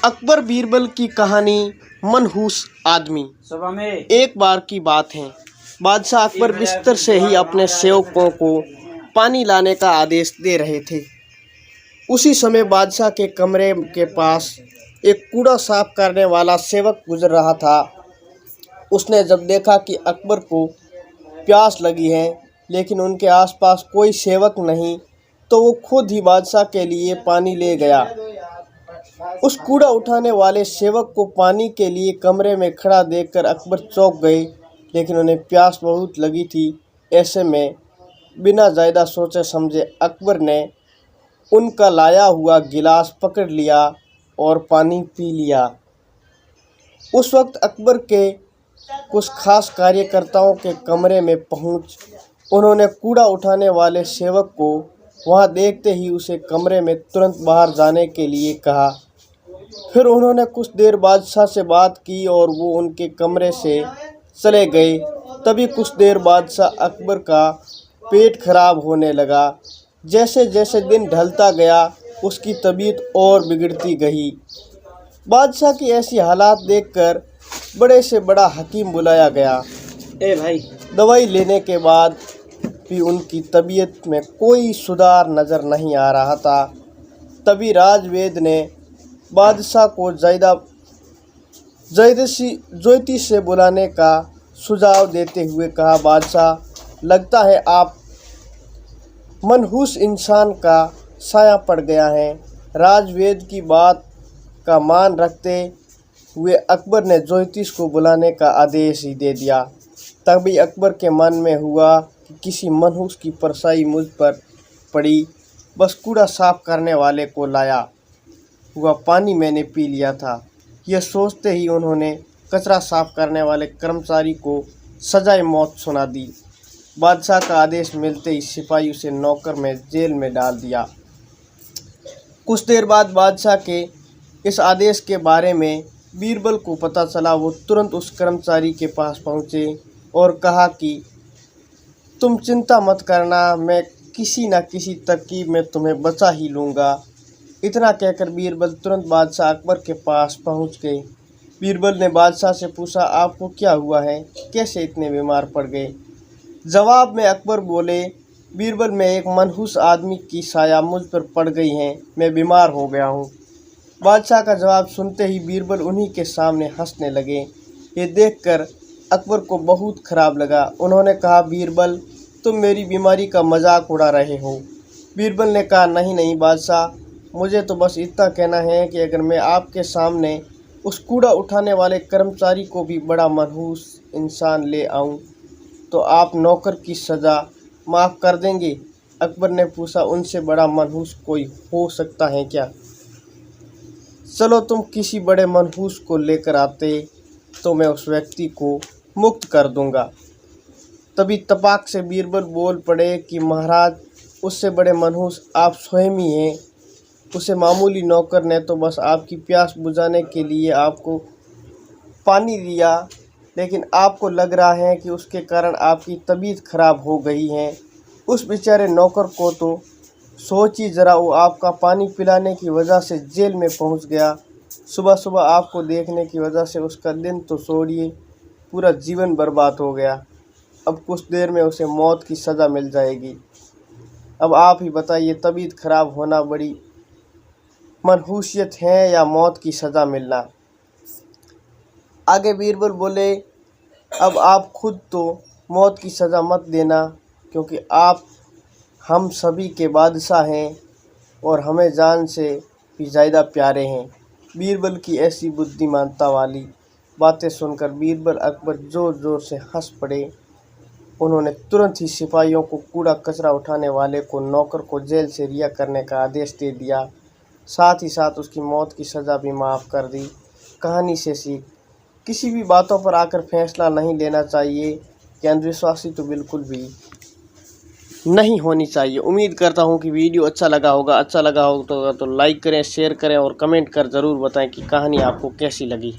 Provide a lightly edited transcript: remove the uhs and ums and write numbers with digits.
अकबर बीरबल की कहानी मनहूस आदमी। सुबह में एक बार की बात है, बादशाह अकबर बिस्तर से ही अपने सेवकों को पानी लाने का आदेश दे रहे थे। उसी समय बादशाह के कमरे के पास एक कूड़ा साफ करने वाला सेवक गुजर रहा था। उसने जब देखा कि अकबर को प्यास लगी है लेकिन उनके आसपास कोई सेवक नहीं, तो वो खुद ही बादशाह के लिए पानी ले गया। उस कूड़ा उठाने वाले सेवक को पानी के लिए कमरे में खड़ा देखकर अकबर चौंक गए, लेकिन उन्हें प्यास बहुत लगी थी। ऐसे में बिना ज़्यादा सोचे समझे अकबर ने उनका लाया हुआ गिलास पकड़ लिया और पानी पी लिया। उस वक्त अकबर के कुछ खास कार्यकर्ताओं के कमरे में पहुंच उन्होंने कूड़ा उठाने वाले सेवक को वहां देखते ही उसे कमरे में तुरंत बाहर जाने के लिए कहा। फिर उन्होंने कुछ देर बादशाह से बात की और वो उनके कमरे से चले गए। तभी कुछ देर बादशाह अकबर का पेट खराब होने लगा। जैसे जैसे दिन ढलता गया उसकी तबीयत और बिगड़ती गई। बादशाह की ऐसी हालात देखकर बड़े से बड़ा हकीम बुलाया गया। दवाई लेने के बाद भी उनकी तबीयत में कोई सुधार नज़र नहीं आ रहा था। तभी राजवैद्य ने बादशाह को ज्योतिष से बुलाने का सुझाव देते हुए कहा, बादशाह, लगता है आप मनहूस इंसान का साया पड़ गया है। राजवैद्य की बात का मान रखते हुए अकबर ने ज्योतिष को बुलाने का आदेश ही दे दिया। तभी अकबर के मन में हुआ कि किसी मनहूस की परछाई मुझ पर पड़ी। बस कूड़ा साफ करने वाले को लाया हुआ पानी मैंने पी लिया था। यह सोचते ही उन्होंने कचरा साफ करने वाले कर्मचारी को सजाए मौत सुना दी। बादशाह का आदेश मिलते ही सिपाही उसे नौकर में जेल में डाल दिया। कुछ देर बाद बादशाह के इस आदेश के बारे में बीरबल को पता चला। वो तुरंत उस कर्मचारी के पास पहुंचे और कहा कि तुम चिंता मत करना, मैं किसी न किसी तरकीब में तुम्हें बचा ही लूँगा। इतना कहकर बीरबल तुरंत बादशाह अकबर के पास पहुंच गए। बीरबल ने बादशाह से पूछा, आपको क्या हुआ है, कैसे इतने बीमार पड़ गए? जवाब में अकबर बोले, बीरबल, मैं एक मनहूस आदमी की साया मुझ पर पड़ गई है, मैं बीमार हो गया हूँ। बादशाह का जवाब सुनते ही बीरबल उन्हीं के सामने हंसने लगे। ये देखकर अकबर को बहुत खराब लगा। उन्होंने कहा, बीरबल, तुम मेरी बीमारी का मजाक उड़ा रहे हो। बीरबल ने कहा, नहीं बादशाह, मुझे तो बस इतना कहना है कि अगर मैं आपके सामने उस कूड़ा उठाने वाले कर्मचारी को भी बड़ा मनहूस इंसान ले आऊं, तो आप नौकर की सज़ा माफ़ कर देंगे? अकबर ने पूछा, उनसे बड़ा मनहूस कोई हो सकता है क्या? चलो तुम किसी बड़े मनहूस को लेकर आते तो मैं उस व्यक्ति को मुक्त कर दूंगा। तभी तपाक से बीरबल बोल पड़े कि महाराज, उससे बड़े मनहूस आप स्वयं ही हैं। उसे मामूली नौकर ने तो बस आपकी प्यास बुझाने के लिए आपको पानी दिया, लेकिन आपको लग रहा है कि उसके कारण आपकी तबीयत खराब हो गई है। उस बेचारे नौकर को तो सोचिए ज़रा, वो आपका पानी पिलाने की वजह से जेल में पहुंच गया। सुबह सुबह आपको देखने की वजह से उसका दिन तो छोड़िए, पूरा जीवन बर्बाद हो गया। अब कुछ देर में उसे मौत की सज़ा मिल जाएगी। अब आप ही बताइए, तबीयत खराब होना बड़ी मनहूसियत है या मौत की सज़ा मिलना? आगे बीरबल बोले, अब आप खुद तो मौत की सज़ा मत देना, क्योंकि आप हम सभी के बादशाह हैं और हमें जान से भी ज़्यादा प्यारे हैं। बीरबल की ऐसी बुद्धिमानता वाली बातें सुनकर बीरबल अकबर ज़ोर ज़ोर से हंस पड़े। उन्होंने तुरंत ही सिपाहियों को कूड़ा कचरा उठाने वाले को नौकर को जेल से रिहा करने का आदेश दे दिया। साथ ही साथ उसकी मौत की सज़ा भी माफ़ कर दी। कहानी से सीख, किसी भी बातों पर आकर फैसला नहीं लेना चाहिए कि अंधविश्वासी तो बिल्कुल भी नहीं होनी चाहिए। उम्मीद करता हूँ कि वीडियो अच्छा लगा होगा। तो लाइक करें, शेयर करें और कमेंट कर ज़रूर बताएं कि कहानी आपको कैसी लगी।